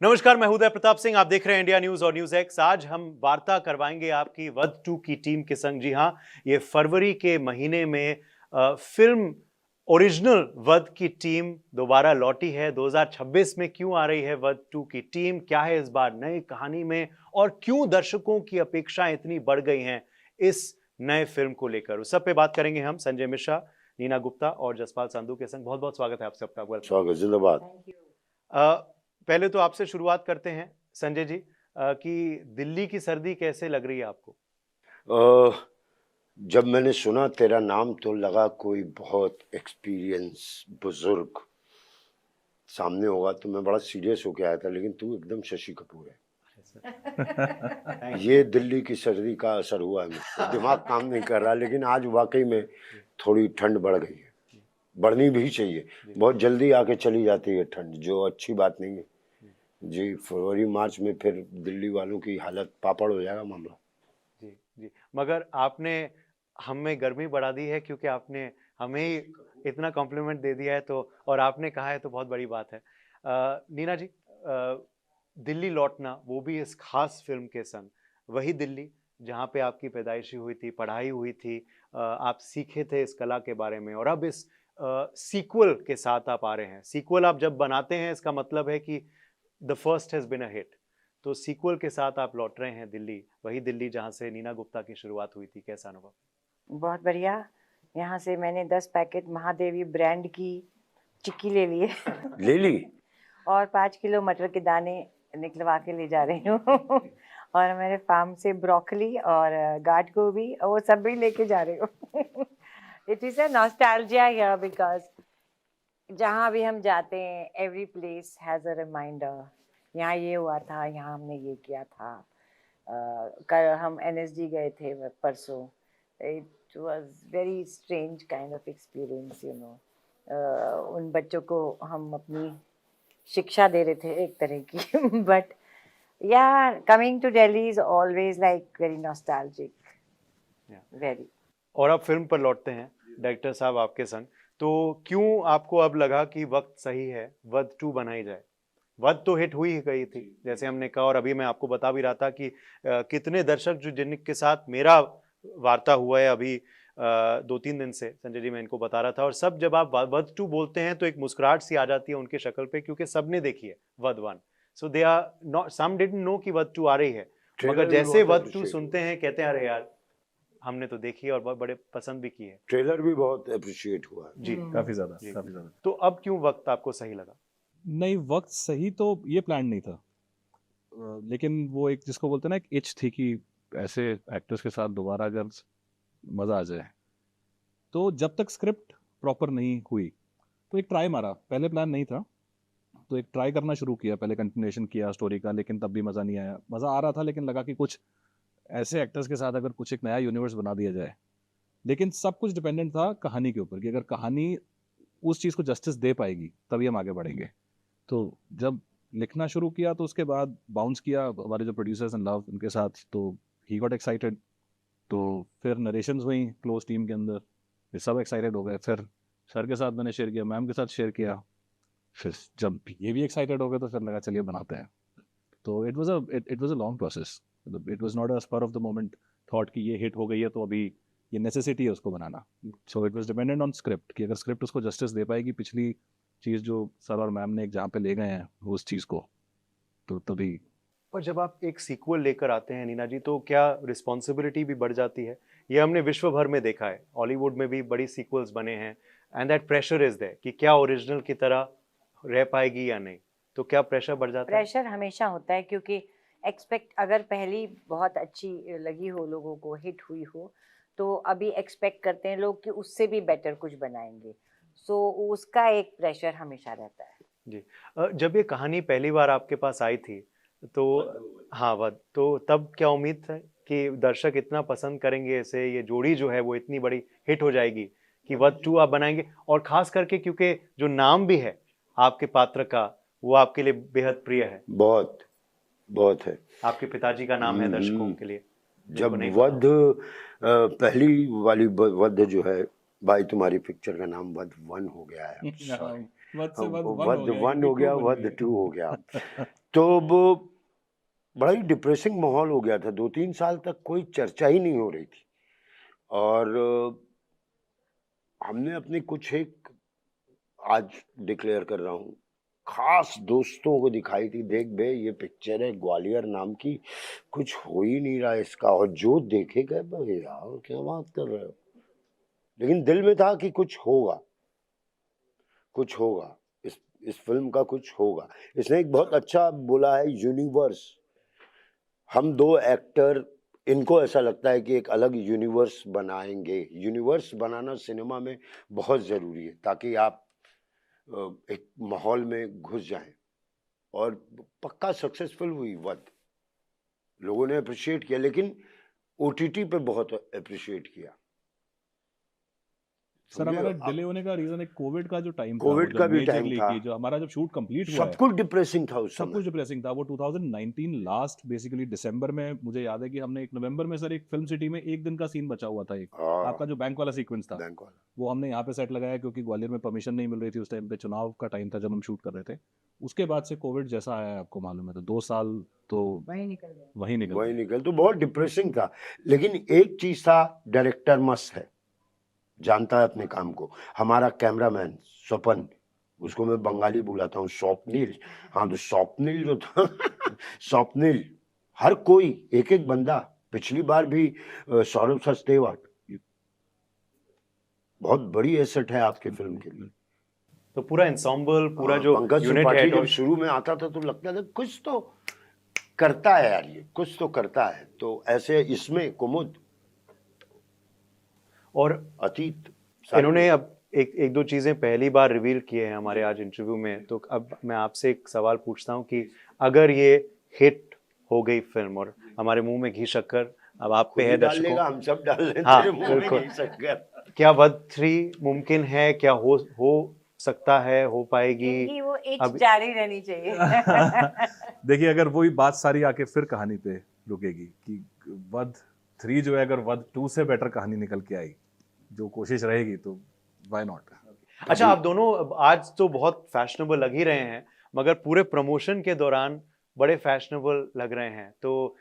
नमस्कार, मैं उदय प्रताप सिंह। आप देख रहे हैं इंडिया न्यूज और न्यूज एक्स। आज हम वार्ता करवाएंगे आपकी वध 2 की टीम के संग। जी हाँ, ये फरवरी के महीने में फिल्म ओरिजिनल वध की टीम दोबारा लौटी है। 2026 में क्यों आ रही है वध 2 की टीम, क्या है इस बार नई कहानी में, और क्यों दर्शकों की अपेक्षाएं इतनी बढ़ गई हैं इस नए फिल्म को लेकर, उस सब पे बात करेंगे हम। संजय मिश्रा, नीना गुप्ता और जसपाल संधू के संग। बहुत बहुत स्वागत है आप सबका। स्वागत, जिंदाबाद। पहले तो आपसे शुरुआत करते हैं संजय जी, कि दिल्ली की सर्दी कैसे लग रही है आपको? जब मैंने सुना तेरा नाम तो लगा कोई बहुत एक्सपीरियंस बुजुर्ग सामने होगा, तो मैं बड़ा सीरियस होके आया था, लेकिन तू एकदम शशि कपूर है। ये दिल्ली की सर्दी का असर हुआ है मुझको। दिमाग काम नहीं कर रहा, लेकिन आज वाकई में थोड़ी ठंड बढ़ गई है। बढ़नी भी चाहिए, बहुत जल्दी आके चली जाती है ठंड, जो अच्छी बात नहीं है जी। फरवरी मार्च में फिर दिल्ली वालों की हालत पापड़ हो जाएगा मामला। जी जी, मगर आपने हम में गर्मी बढ़ा दी है, क्योंकि आपने हमें ही इतना कॉम्प्लीमेंट दे दिया है, तो और आपने कहा है तो बहुत बड़ी बात है। नीना जी, दिल्ली लौटना, वो भी इस खास फिल्म के संग, वही दिल्ली जहाँ पे आपकी पैदाइशी हुई थी, पढ़ाई हुई थी, आप सीखे थे इस कला के बारे में, और अब इस सीक्वल के साथ आप आ रहे हैं। सीक्वल आप जब बनाते हैं, इसका मतलब है कि the first has been a hit. तो सीक्वल के साथ आप लौट रहे हैं दिल्ली, वही दिल्ली जहां से नीना गुप्ता की शुरुआत हुई थी। कैसा अनुभव? बहुत बढ़िया। यहाँ से मैंने 10 पैकेट महादेवी ब्रांड की चिक्की ले लिए ले ली और 5 किलो मटर के दाने निकलवा के ले जा रही हूँ और मेरे फार्म से ब्रोकली और गाठ गोभी और वो सब भी लेके जा रही हूँ। It is a nostalgia here because जहाँ भी हम जाते हैं every place has a reminder. यहाँ ये हुआ था, यहाँ हमने ये किया था। कल हम NSD गए थे परसों। It was very strange kind of experience, you know. उन बच्चों को हम अपनी शिक्षा दे रहे थे एक तरह की but yeah coming to Delhi is always like very nostalgic, very. और अब फिल्म पर लौटते हैं डायरेक्टर साहब आपके संग। तो क्यों आपको अब लगा कि वक्त सही है वध 2 बनाई जाए? वध तो हिट हुई ही गई थी जैसे हमने कहा, और अभी मैं आपको बता भी रहा था कि कितने दर्शक जो जिनके साथ मेरा वार्ता हुआ है अभी 2-3 दिन से, संजय जी मैं इनको बता रहा था, और सब जब आप वध 2 बोलते हैं तो एक मुस्कुराहट सी आ जाती है उनके शक्ल पे, क्योंकि सबने देखी है Vadh 1। So they are not, some didn't know कि वध 2 आ रही है, मगर जैसे वध 2 सुनते हैं कहते हैं अरे यार हमने तो देखी है और बहुत बड़े पसंद भी की है। ट्रेलर भी बहुत अप्रिशिएट हुआ जी काफी ज्यादा। तो अब क्यों वक्त आपको सही लगा? नहीं, वक्त सही तो ये प्लान नहीं था, लेकिन वो एक जिसको बोलते हैं ना, एक इच थी कि ऐसे एक्टर्स के साथ दोबारा अगर मजा आ जाए। तो जब तक स्क्रिप्ट प्रॉपर नहीं हुई तो एक ट्राई मारा। पहले प्लान नहीं था तो एक ट्राई करना शुरू किया, पहले कंटिन्यूएशन किया स्टोरी का, लेकिन तब भी मज़ा नहीं आया। मज़ा आ रहा था लेकिन लगा कि कुछ ऐसे एक्टर्स के साथ अगर कुछ एक नया यूनिवर्स बना दिया जाए। लेकिन सब कुछ डिपेंडेंट था कहानी के ऊपर कि अगर कहानी उस चीज़ को जस्टिस दे पाएगी तभी हम आगे बढ़ेंगे। तो जब लिखना शुरू किया तो उसके बाद बाउंस किया हमारे जो प्रोड्यूसर्स एंड लव उनके साथ, तो ही गॉट एक्साइटेड। तो फिर नरेशंस हुई क्लोज टीम के अंदर, फिर सब एक्साइटेड हो गए। फिर सर के साथ मैंने शेयर किया, मैम के साथ शेयर किया, फिर जब ये भी एक्साइटेड हो गए तो फिर लगा चलिए बनाते हैं। तो it was a long process. It was not a spur of the moment thought कि ये हिट हो गई है तो अभी ये नेसेसिटी है उसको बनाना। So it was dependent on script कि अगर स्क्रिप्ट उसको जस्टिस दे पाएगी, पिछली चीज़ जो सर और मैम ने एक जहाँ पे ले गए हैं उस चीज़ को, तो तभी। पर जब आप एक सीक्वल लेकर आते हैं नीना जी, तो क्या रिस्पॉन्सिबिलिटी भी बढ़ जाती है? ये हमने विश्व भर में देखा है, हॉलीवुड में भी बड़ी सीक्वल्स बने हैं, and that pressure is there कि क्या ओरिजिनल की तरह रह पाएगी या नहीं। तो क्या प्रेशर बढ़ जाता है? प्रेशर हमेशा होता है क्योंकि एक्सपेक्ट अगर पहली बहुत अच्छी लगी हो, लोगों को हिट हुई हो, तो अभी एक्सपेक्ट करते हैं लोग कि उससे भी बेटर कुछ बनाएंगे। सो उसका एक प्रेशर हमेशा रहता है। जी, जब ये कहानी पहली बार आपके पास आई थी तो हाँ वध, तो तब क्या उम्मीद था कि दर्शक इतना पसंद करेंगे इसे, ये जोड़ी जो है वो इतनी बड़ी हिट हो जाएगी कि वध 2 आप बनाएंगे? और खास करके क्योंकि जो नाम भी है आपके पात्र का वो आपके लिए बेहद प्रिय है। बहुत बहुत है। आपके पिताजी का नाम है दर्शकों के लिए। जब वध पहली वाली वध जो है, भाई तुम्हारी पिक्चर का नाम वध 1 हो गया है। वध से वध वध 1 हो गया, वध 2 हो गया। गया। तो वो बड़ा ही डिप्रेसिंग माहौल हो गया था। 2-3 साल तक कोई चर्चा ही नहीं हो रही थी। और हमने अपनी कुछ एक, आज डिक्लेयर कर रहा हूँ, खास दोस्तों को दिखाई थी, देख बे ये पिक्चर है ग्वालियर नाम की, कुछ हो ही नहीं रहा इसका, और जो देखेगा भाई यार क्या बात कर रहे हो, लेकिन दिल में था कि कुछ होगा, कुछ होगा, इस फिल्म का कुछ होगा। इसने एक बहुत अच्छा बोला है, यूनिवर्स। हम 2 एक्टर, इनको ऐसा लगता है कि एक अलग यूनिवर्स बनाएंगे। यूनिवर्स बनाना सिनेमा में बहुत ज़रूरी है, ताकि आप एक माहौल में घुस जाएं। और पक्का सक्सेसफुल हुई वध, लोगों ने अप्रिशिएट किया, लेकिन ओटीटी पे बहुत अप्रिशिएट किया। सर हमारा डिले होने का रीजन एक कोविड का जो टाइम था, कोविड का भी टाइम मेजरली था, कि जो हमारा जब शूट कंप्लीट हुआ सब है, कुछ डिप्रेसिंग था उस सब समय। कुछ डिप्रेसिंग था। वो 2019 लास्ट बेसिकली दिसंबर में, मुझे याद है कि हमने एक नवंबर में सर एक फिल्म सिटी में एक दिन का सीन बचा हुआ था, एक आपका जो बैंक वाला सीक्वेंस था, बैंक वाला, वो हमने यहाँ पे सेट लगाया क्योंकि ग्वालियर में परमिशन नहीं मिल रही थी उस टाइम पे, चुनाव का टाइम था जब हम शूट कर रहे थे। उसके बाद से कोविड जैसा आया है आपको मालूम है, तो 2 साल तो वही निकल गया। वही निकल तो बहुत डिप्रेसिंग था। लेकिन एक चीज था, डायरेक्टर मस्त है, जानता है अपने काम को। हमारा कैमरामैन स्वपन, उसको मैं बंगाली बुलाता हूँ स्वप्निल। हाँ, तो स्वप्निल जो था स्वप्निल, हर कोई एक एक बंदा, पिछली बार भी सौरभ सचदेवा, बहुत बड़ी एसेट है आपके फिल्म के लिए। तो पूरा एंसेम्बल, पूरा जो पंकज यूनिट त्रिपाठी है, जब शुरू में आता था तो लगता था कुछ तो करता है यार, ये कुछ तो करता है। तो ऐसे इसमें कुमुद और अतीत, इन्होंने अब एक दो चीजें पहली बार रिवील किए हैं हमारे आज इंटरव्यू में। तो अब मैं आपसे एक सवाल पूछता हूँ कि अगर ये हिट हो गई फिल्म और हमारे मुंह में घी शक्कर अब आप पे है डाल दर्शकों, लेगा, हम सब डाल लेते हाँ, हैं मुंह में बिल्कुल। नहीं शक्कर। क्या वध 3 मुमकिन है? क्या हो सकता है, हो पाएगी? कि वो इच अब जारी रहनी चाहिए। देखिए अगर वही बात सारी आके फिर कहानी पे रुकेगी कि वध 3 जो है, अगर वध 2 से बेटर कहानी निकल के आई, जो कोशिश रहेगी, तो व्हाई नॉट। अच्छा, आप दोनों आज तो बहुत फैशनेबल लग ही रहे हैं, मगर पूरे प्रमोशन के दौरान बड़े फैशनेबल लग रहे हैं, तो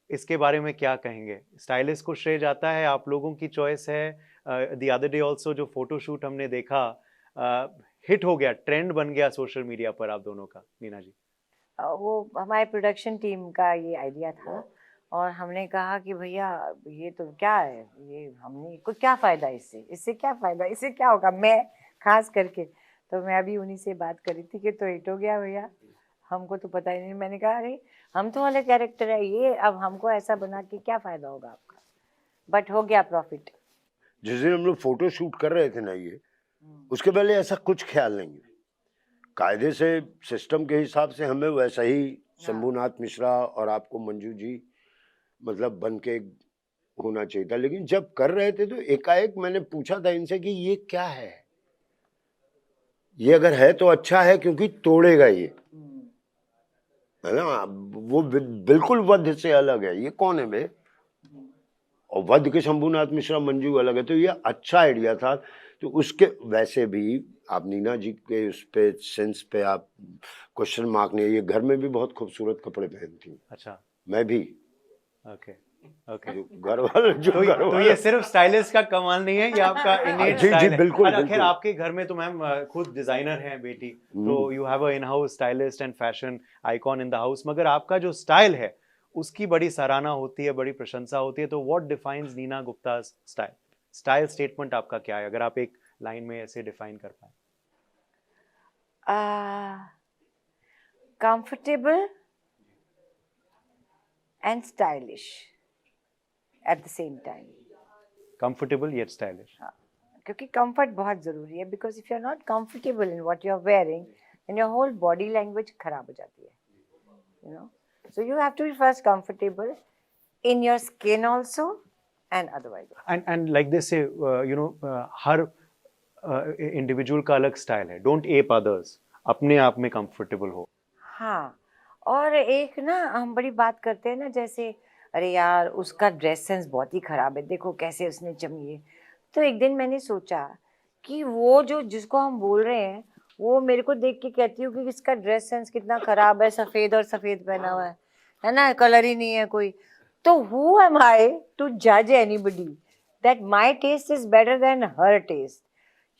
इसके बारे में क्या कहेंगे? स्टाइलिस्ट को श्रेय जाता है, आप लोगों की चॉइस है? द अदर डे ऑल्सो जो फोटोशूट हमने देखा, हिट हो गया, ट्रेंड बन गया सोशल मीडिया पर आप दोनों का। नीना जी, वो हमारे प्रोडक्शन टीम का ये आइडिया था, और हमने कहा कि भैया ये तो क्या है, ये हमने कुछ क्या फ़ायदा इससे क्या फ़ायदा, इससे क्या होगा, मैं खास करके। तो मैं अभी उन्हीं से बात करी थी कि तो हिट हो गया भैया, हमको तो पता ही नहीं। मैंने कहा अरे हम तो वाले कैरेक्टर है ये, अब हमको ऐसा बना के क्या फ़ायदा होगा आपका, बट हो गया प्रॉफिट। जिस दिन हम लोग फोटो शूट कर रहे थे ना, ये उसके पहले ऐसा कुछ ख्याल नहीं है। कायदे से, सिस्टम के हिसाब से हमें वैसा ही शंभुनाथ मिश्रा और आपको मंजू जी मतलब बन के होना चाहिए था। लेकिन जब कर रहे थे तो एकाएक मैंने पूछा था इनसे कि ये क्या है, ये अगर है तो अच्छा है क्योंकि तोड़ेगा ये, है ना। वो बिल्कुल वध से अलग है, ये कौन है बे, और वध के शंभुनाथ मिश्रा मंजू अलग है, तो ये अच्छा आइडिया था। तो उसके वैसे भी आप नीना जी के उस पे सेंस पे आप क्वेश्चन मार्क नहीं है। ये घर में भी बहुत खूबसूरत कपड़े पहनती, अच्छा, मैं भी। Okay okay. घर वाले जो तो ये सिर्फ स्टाइलिस्ट का कमाल नहीं है, ये आपका इनेट जी, स्टाइल है। बिल्कुल, अच्छा, खैर बिल्कुल। आपके घर में तो मैम खुद डिजाइनर हैं बेटी, तो you have a in house stylist and fashion icon in the house, मगर आपका जो स्टाइल है उसकी बड़ी सराहना होती है, बड़ी प्रशंसा होती है। तो what defines Neena Gupta style? Style statement आपका क्या है, अगर आप एक लाइन में ऐसे डिफाइन कर पाए? Comfortable and stylish at the same time. Comfortable yet stylish. क्योंकि कंफर्ट बहुत ज़रूरी है, because if you are not comfortable in what you are wearing, then your whole body language खराब हो जाती है, you know. So you have to be first comfortable in your skin also and otherwise. And like this say you know, हर individual का अलग style है, don't app others, अपने आप में कंफर्टेबल हो। हाँ, और एक ना हम बड़ी बात करते हैं ना, जैसे अरे यार उसका ड्रेस सेंस बहुत ही ख़राब है, देखो कैसे उसने जमी है। तो एक दिन मैंने सोचा कि वो जो जिसको हम बोल रहे हैं वो मेरे को देख के कहती हूँ कि इसका ड्रेस सेंस कितना खराब है, सफेद और सफेद पहना हुआ है ना, कलर ही नहीं है कोई. तो हु एम आई टू जज anybody that my taste is better than her taste.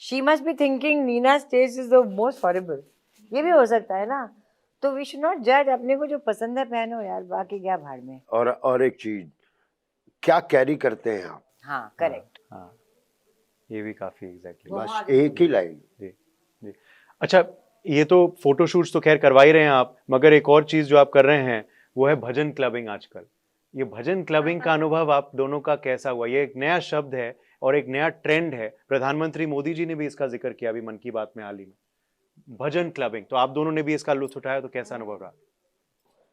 She must be thinking Neena's taste is the most horrible. ये भी हो सकता है ना. तो वी शुड नॉट जज. अपने को जो पसंद है पहनो यार, बाकी क्या भाड़ में. और एक चीज, क्या कैरी करते हैं आप? हाँ करेक्ट. हाँ, ये भी काफी एग्जैक्टली. बस एक ही लाइन. जी जी. अच्छा, ये तो फोटोशूट्स तो खैर करवा ही रहे हैं आप, मगर एक और चीज जो आप कर रहे हैं वो है भजन क्लबिंग आजकल. ये भजन क्लबिंग का अनुभव आप दोनों का कैसा हुआ? ये एक नया शब्द है और एक नया ट्रेंड है. प्रधानमंत्री मोदी जी ने भी इसका जिक्र किया अभी मन की बात में हाल ही में, भजन क्लबिंग. तो आप दोनों ने भी इसका लुत्फ उठाया, तो कैसा अनुभव रहा?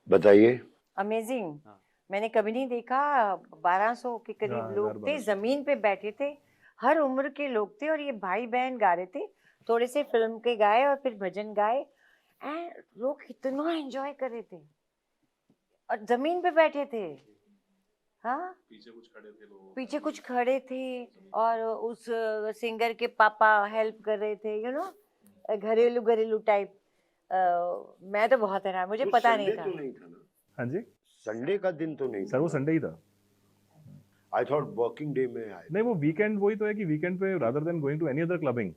बताइए. अमेजिंग. हाँ. मैंने कभी नहीं देखा. 1200 के करीब हाँ, लोग थे, 1200. जमीन पे बैठे थे, हर उम्र के लोग थे, और ये भाई बहन गा रहे थे. थोड़े से फिल्म के गाए और फिर भजन गाए, एंड लोग इतना एंजॉय कर रहे थे और जमीन पे बैठे थे. हाँ, पीछे कुछ खड़े थे और उस सिंगर के पापा हेल्प कर रहे थे, यू नो, घरेलू घरेलू टाइप. मैं तो बहुत हैरान, मुझे पता नहीं था. हाँ जी, संडे का दिन तो नहीं सर वो संडे ही था. आई थॉट वर्किंग डे में आए. नहीं, वो वीकेंड वही तो है कि वीकेंड पे rather than going to any other clubbing,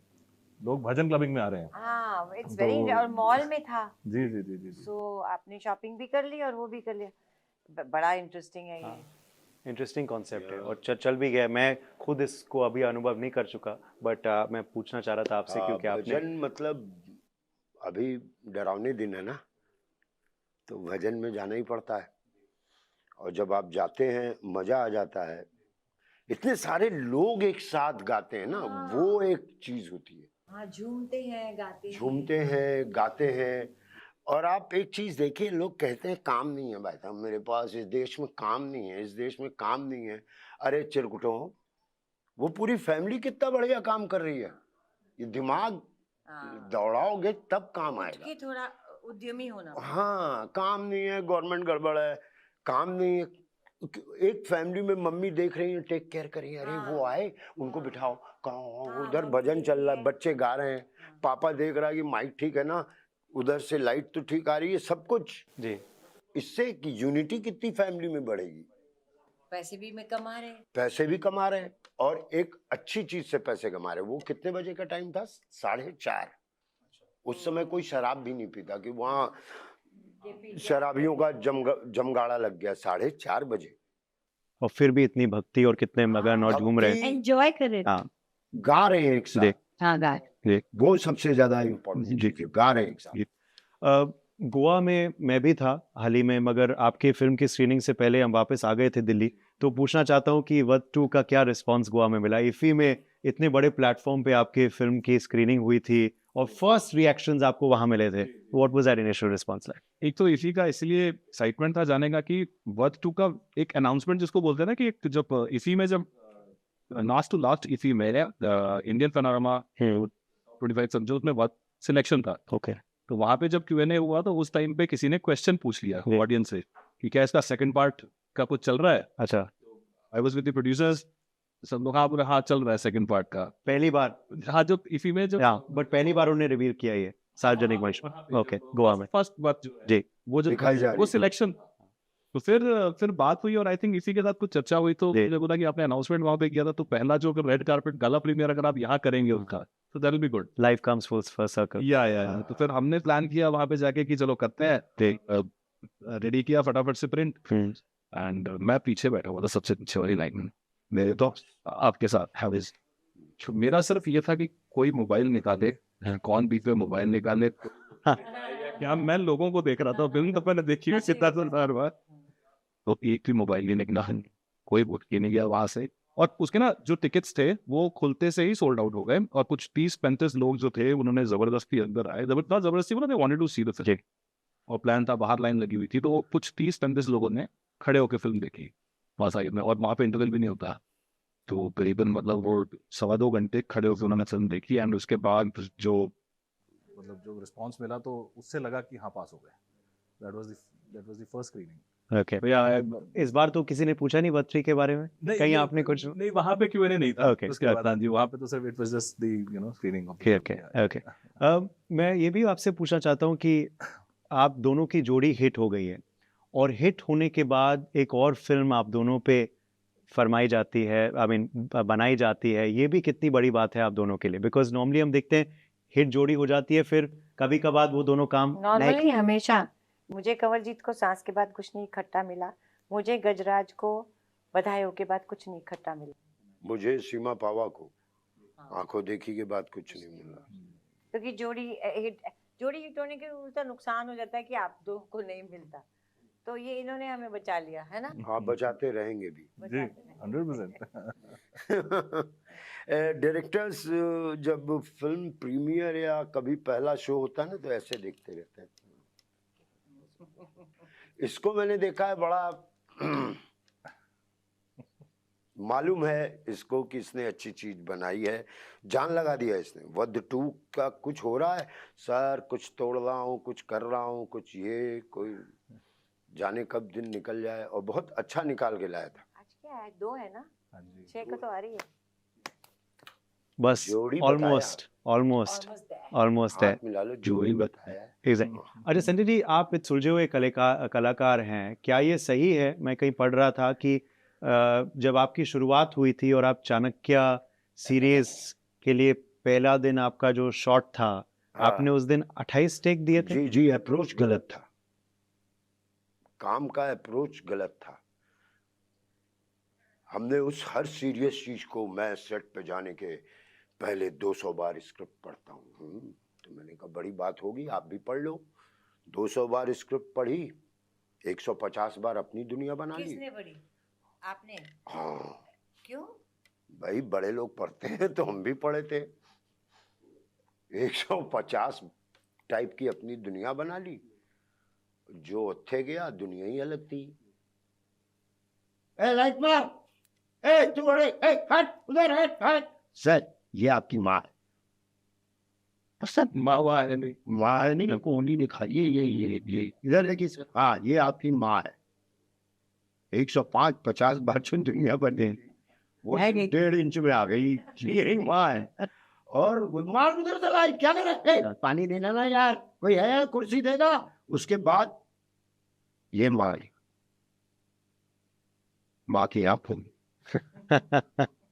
लोग भजन क्लबिंग में आ रहे हैं. हाँ, इट्स तो- वेरी. और मॉल में था. जी जी जी जी. सो आपने शॉपिंग भी कर ली और वो भी कर लिया. बड़ा इंटरेस्टिंग है ये. इंटरेस्टिंग कॉन्सेप्ट है और चल भी गया. मैं खुद इसको अभी अनुभव नहीं कर चुका, बट मैं पूछना चाह रहा था आपसे क्योंकि आपने भजन मतलब अभी डरावने दिन है ना, तो भजन में जाना ही पड़ता है. और जब आप जाते हैं मजा आ जाता है. इतने सारे लोग एक साथ गाते हैं ना, वो एक चीज होती है. हाँ, झूमते हैं, गाते हैं. झूमते हैं, गाते हैं. और आप एक चीज देखिए, लोग कहते हैं काम नहीं है भाई साहब मेरे पास, इस देश में काम नहीं है, इस देश में काम नहीं है. अरे चिरकुटो, वो पूरी फैमिली कितना बढ़िया काम कर रही है. ये दिमाग हाँ, दौड़ाओगे तब काम उठ आएगा. के थोड़ा उद्यमी होना. हाँ, काम नहीं है, गवर्नमेंट गड़बड़ है, काम नहीं है. एक फैमिली में मम्मी देख रही है, टेक केयर कर रही है. अरे वो आए, उनको बिठाओ. कहाँ उधर भजन चल रहा है, बच्चे गा रहे हैं, पापा देख रहा है कि माइक ठीक है ना, उधर से लाइट तो ठीक आ रही है, सब कुछ. जी. इससे यूनिटी कितनी फैमिली में बढ़ेगी. पैसे भी में कमा रहे हैं. पैसे भी कमा रहे हैं और एक अच्छी चीज से पैसे कमा रहे हैं. वो कितने बजे का टाइम था? 4:30. उस समय कोई शराब भी नहीं पीता कि वहाँ शराबियों का जमगाड़ा लग गया 4:30 बजे. और फिर भी इतनी भक्ति और कितने मगन और झूम रहे. भक्ति, एंजॉय कर रहे थे. हाँ, गा रहे हैं एक साथ. देख. हाँ, गाए. वो सबसे ज्यादा इम्पोर्टेंट जी. चीज है, गा रहे हैं एक साथ. जी. गोवा में मैं भी था हाल ही में, मगर आपके फिल्म की स्क्रीनिंग से पहले हम वापस आ गए थे दिल्ली. तो पूछना चाहता हूँ कि वध 2 का क्या रिस्पांस गोवा में मिला? इफी में इतने बड़े प्लेटफॉर्म पे आपके फिल्म की स्क्रीनिंग हुई थी और फर्स्ट रिएक्शंस आपको वहां मिले थे. What was that initial response like? एक तो इसी का इसलिए एक्साइटमेंट था जाने का कि वध 2 का एक अनाउंसमेंट जिसको बोलते हैं ना, कि एक जब इसी में, जब लास्ट टू लास्ट इसी में इंडियन पैनोरामा 25 समझो, उसमें वध सिलेक्शन था. ओके. तो वहाँ पे जब Q&A हुआ तो उस टाइम पे किसी ने क्वेश्चन पूछ लिया ऑडियंस से कि क्या इसका सेकंड पार्ट का कुछ चल रहा है. अच्छा, I was with the producers, सब लोग हाँ बोले हाँ चल रहा है सेकंड पार्ट का. पहली बार. हाँ, जब इसी में जब हाँ, बट पहली बार उन्होंने रिवील किया ये सार्वजनिक मंच. ओके, गोवा में. फर्स्ट बात जो है, जी. वो जो दिखाई जा रही वो है. सिलेक्शन. तो फिर बात हुई और आई थिंक इसी के साथ कुछ चर्चा हुई, तो जी. मुझे बोला कि आपने अनाउंसमेंट वहाँ पे किया था, तो पहला जो रेड कार्पेट गाला प्रीमियर अगर आप यहाँ करेंगे उसका, तो that will be good. Life comes full circle. या तो फिर हमने प्लान किया वहाँ पे जाके कि चलो करते हैं. रेडी किया फटाफट से प्रिंट, एंड मैं पीछे बैठा हुआ था सबसे पीछे वाली लाइन में, मेरे तो आपके साथ हाविज. मेरा सिर्फ ये था कि कोई मोबाइल निकाले, कौन बीच में मोबाइल निकाले. क्या मैं लोगों को देख रहा था, फिल्म तो मैंने देखी कितना संसार हुआ, तो एक भी मोबाइल नहीं निकला, कोई उठ के नहीं गया वहां से. और उसके ना जो टिकट्स थे वो खुलते से ही सोल्ड आउट हो गए, और कुछ 30-35 लोग जो थे उन्होंने जबरदस्ती अंदर आए. जबरदस्ती बोला, they wanted to see the film, और प्लान था, बाहर लाइन लगी हुई थी, तो कुछ 30-35 लोगों ने खड़े होकर फिल्म देखी वहाँ साइड में, और वहाँ पे इंटरवल भी नहीं होता. तो करीबन मतलब वो 1.25-2 घंटे खड़े होकर उन्होंने फिल्म देखी. एंड उसके बाद जो मतलब जो रिस्पांस मिला, तो उससे लगा कि हाँ पास हो गए. That was the first screening. Okay तो या इस बार तो किसी ने पूछा नहीं बर्थ के बारे में, कहीं आपने कुछ नहीं, वहाँ पे Q&A नहीं था Okay, उसके बाद। हाँ जी, वहाँ पे तो सिर्फ it was just the screening of okay okay मैं ये भी आपसे पूछना चाहता हूँ कि आप दोनों की जोड़ी हिट हो गई है और हिट होने के बाद एक और फिल्म आप दोनों पे फरमाई जाती है, आई मीन बनाई जाती है, ये भी कितनी बड़ी बात है आप दोनों के लिए? बिकॉज नॉर्मली हम देखते हैं हिट जोड़ी हो जाती है, फिर कभी कभार वो दोनों काम नॉर्मली हमेशा मुझे कंवलजीत को सांस के बाद कुछ नहीं इकट्ठा मिला, मुझे गजराज को बधाइयों के बाद कुछ नहीं इकट्ठा मिला, मुझे सीमा पावा को आंखों देखी के बाद कुछ नहीं मिला। क्योंकि जोड़ी हिट होने के उल्टा नुकसान हो जाता है कि आप दो को नहीं मिलता, तो ये इन्होंने हमें बचा लिया है ना। हाँ, बचाते रहेंगे भी। जी, 100%। डायरेक्टर्स जब फिल्म प्रीमियर या कभी पहला शो होता है ना, तो ऐसे देखते रहते हैं। इसको मैंने देखा है, बड़ा मालूम है इसको कि इसने अच्छी चीज बनाई है, जान लगा दिया इसने। वध 2 का कुछ हो रहा है सर, कुछ तोड़ रहा हूँ, कुछ कर रहा हूँ, कुछ ये कोई जाने कब दिन निकल जाए, और बहुत अच्छा निकाल के लाया था। आज क्या है, 2 है ना, 6 को तो आ रही है। बस जोड़ी ऑलमोस्ट ऑलमोस्ट है, हाथ मिला लो, जोड़ी बताया। एग्जैक्ट। अच्छा संजय जी, आप एक सुलझे हुए कलाकार हैं, क्या ये सही है? मैं कहीं पढ़ रहा था कि जब आपकी शुरुआत हुई थी और आप चाणक्य सीरीज के लिए पहला दिन आपका जो शॉट था, आपने उस दिन 28 टेक दिए थे। जी, अप्रोच गलत था, काम का अप्रोच गलत था। हमने उस हर सीरियस चीज को, मैं सेट पे जाने के पहले 200 बार स्क्रिप्ट पढ़ता हूँ। तो मैंने कहा बड़ी बात होगी, आप भी पढ़ लो। 200 बार स्क्रिप्ट पढ़ी, 150 बार अपनी दुनिया बना ली। किसने पढ़ी? आपने? हाँ, क्यों? भाई बड़े लोग पढ़ते हैं तो हम भी पढ़े थे। 150 टाइप की अपनी दुनिया बना ली, जो उत्थे गया दुनिया ही अलग थी। ए लाइट मार, ए तू बड़े, ए हट उधर, हट। सर, ये आपकी माँ है। सर, माँ नहीं, कोहनी ने खाई, ये इधर देखिए सर। हाँ, ये आपकी माँ है। 150 बार चुन दुनिया बने, वो 1.5 इंच में आ गई, ये माँ है। और मार उधर चला, क्या कर रहे हैं? पानी देना ना यार, कोई है कुर्सी देगा। उसके बाद ये माँ की आंखों में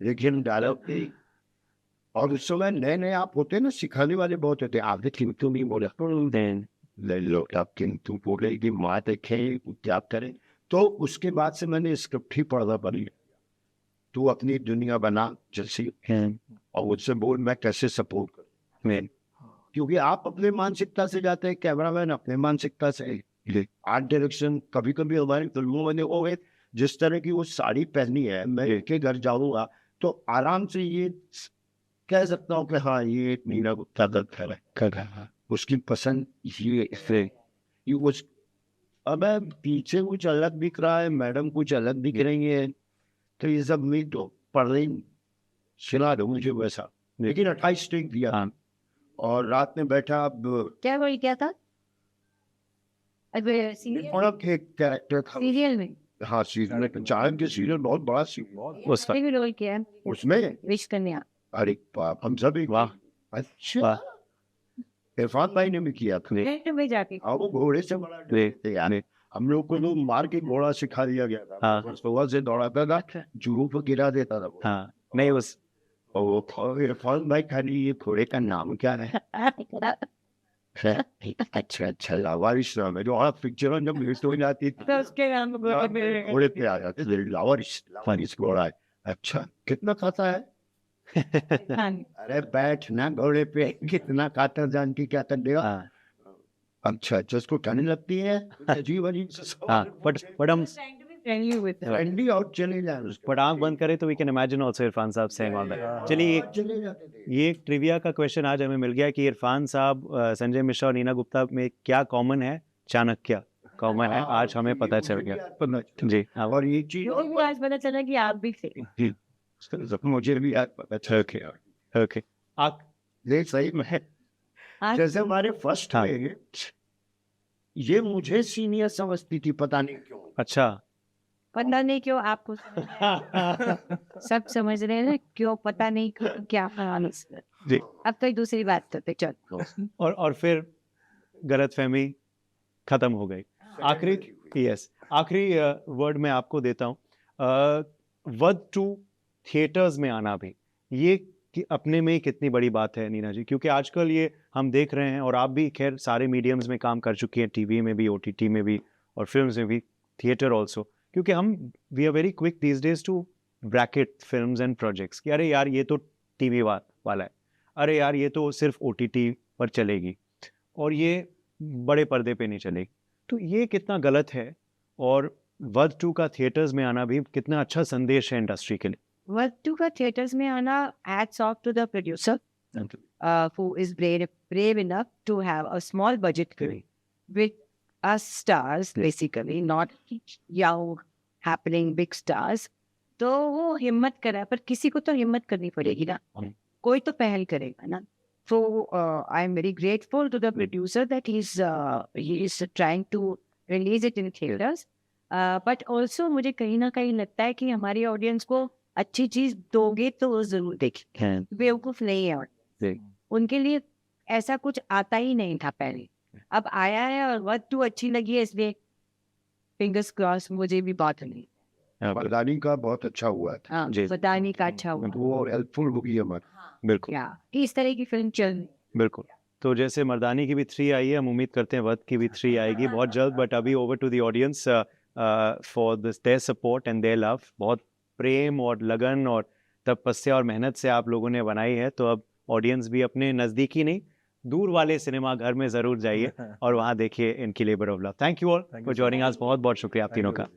लेकिन डायलॉग थी। और उस समय नए नए आप होते ना, सिखाने वाले बहुत होते। आप देखिए तुम ही बोला ले लो, आप किंतु बोले कि माँ देखे क्या करें। तो उसके बाद से मैंने स्क्रिप्ट ही पढ़ना पड़ी। तू अपनी दुनिया बना जैसी, और मुझसे बोल मैं कैसे सपोर्ट करूं। क्योंकि आप अपने मानसिकता से जाते हैं, कैमरामैन अपने मानसिकता से। आर्ट डायरेक्शन कभी कभी हमारी फिल्मों में वो है, जिस तरह की वो साड़ी पहनी है, मैं एक घर जाऊंगा तो आराम से ये कह सकता हूँ कि हाँ ये मीरा गुप्ता दत्त है, उसकी पसंद ये उस। अब पीछे कुछ अलग दिख रहा है, मैडम कुछ अलग दिख रही है, तो ये सब नहीं तो पढ़ रही सुना दो मुझे वैसा। लेकिन 28 टेक दिया और रात में बैठा। अब क्या था? कैरेक्टर था सीरियल में? हाँ, सीरियल में। चाणक्य सीरियल बहुत बड़ा सीरियल, उसमें भी रोल किया है उसमें विश कन्या। अरे बाप, हम सभी। वाह, अच्छा, इरफान भाई ने भी किया था। नेट में जाके वो घोड़े से बड़ा डरते यार, हम लोग को तो मार के घोड़ा सिखा दिया गया था। हाँ। सुबह से दौड़ाता था, जुड़ों पर गिरा देता था वो। हाँ, नहीं उस और इरफान भाई खाली ये घोड़े का नाम क्या है? अच्छा, लावारिस नाम है। जो आप पिक्चर जब हिट हो जाती थी, तो उसके नाम घोड़े पे आ जाते थे, लावारिस घोड़ा है। अच्छा, कितना खाता है? अरे बैठ ना घोड़े पे, कितना खाता जान की क्या कर देगा। हाँ, अच्छा, जिसको ठंड लगती है अजीब अजीब से हाँ, but हम फ्रेंडली और चले जाए उसको। but आंख बंद करें तो we can imagine also Irfan साहब saying all that। चलिए चले जाते थे। ये एक ट्रिविया का क्वेश्चन आज हमें मिल गया कि इरफान साहब, संजय मिश्रा और नीना गुप्ता में क्या कॉमन है? चाणक्य कॉमन है, आज हमें पता चल गया। जी हाँ, और ये चीज आज पता चला कि आप भी थे। मुझे भी आज पता चल गया। ओके। आप ये सही में आज जैसे हमारे फर्स्ट हाँ। में ये मुझे सीनियर समझती थी, पता नहीं क्यों। अच्छा। पता नहीं क्यों आपको समझ में आया। सब समझ रहे हैं ना क्यों, पता नहीं क्यों, क्या कहानी से। जी। अब कोई दूसरी बात करते चल। और फिर गलतफहमी खत्म हो गई। आखिरी वर्ड मैं आपको देता हूँ। वध टू थिएटर्स में आना भी ये अपने में ही कितनी बड़ी बात है नीना जी, क्योंकि आजकल ये हम देख रहे हैं और आप भी खैर सारे मीडियम्स में काम कर चुकी हैं, टीवी में भी, ओटीटी में भी और फिल्म्स में भी, थिएटर ऑल्सो, क्योंकि हम we are very quick these days to bracket films and projects कि अरे यार ये तो टीवी वाला है, अरे यार ये तो सिर्फ ओटीटी पर चलेगी और ये बड़े पर्दे पे नहीं चलेगी। तो ये कितना गलत है, और वध टू का थिएटर्स में आना भी कितना अच्छा संदेश है इंडस्ट्री के लिए। वध टू का थिएटर्स में आना, hats off to the producer who is brave enough to have a small budget film with us stars, basically not young happening big stars. तो वो हिम्मत करा, पर किसी को तो हिम्मत करनी पड़ेगी ना, कोई तो पहल करेगा ना। So I am very grateful to the producer that he is trying to release it in theaters. But also मुझे कहीं ना कहीं लगता है कि हमारी ऑडियंस को अच्छी चीज दोगे तो वो जरूर देखें। बेवकूफ नहीं है और उनके लिए ऐसा कुछ आता ही नहीं था पहले, अब आया है और वध टू अच्छी लगी है, इसलिए फिंगर्स क्रॉस मुझे भी बात नहीं। मर्दानी का बहुत अच्छा हुआ था, हाँ, बताने का अच्छा हुआ। वो हेल्पफुल होगी हमारी। बिल्कुल क्या इस तरह की फिल्म चल, बिल्कुल। तो जैसे मर्दानी की भी 3 आई है, हम उम्मीद करते हैं वध की भी 3 आएगी बहुत जल्द। बट अभी over to the audience for this their support and their love. बहुत प्रेम और लगन और तपस्या और मेहनत से आप लोगों ने बनाई है, तो अब ऑडियंस भी अपने नज़दीकी नहीं, दूर वाले सिनेमा घर में ज़रूर जाइए और वहाँ देखिए इनकी labour of love. Thank you all for joining us. बहुत बहुत शुक्रिया आप तीनों का।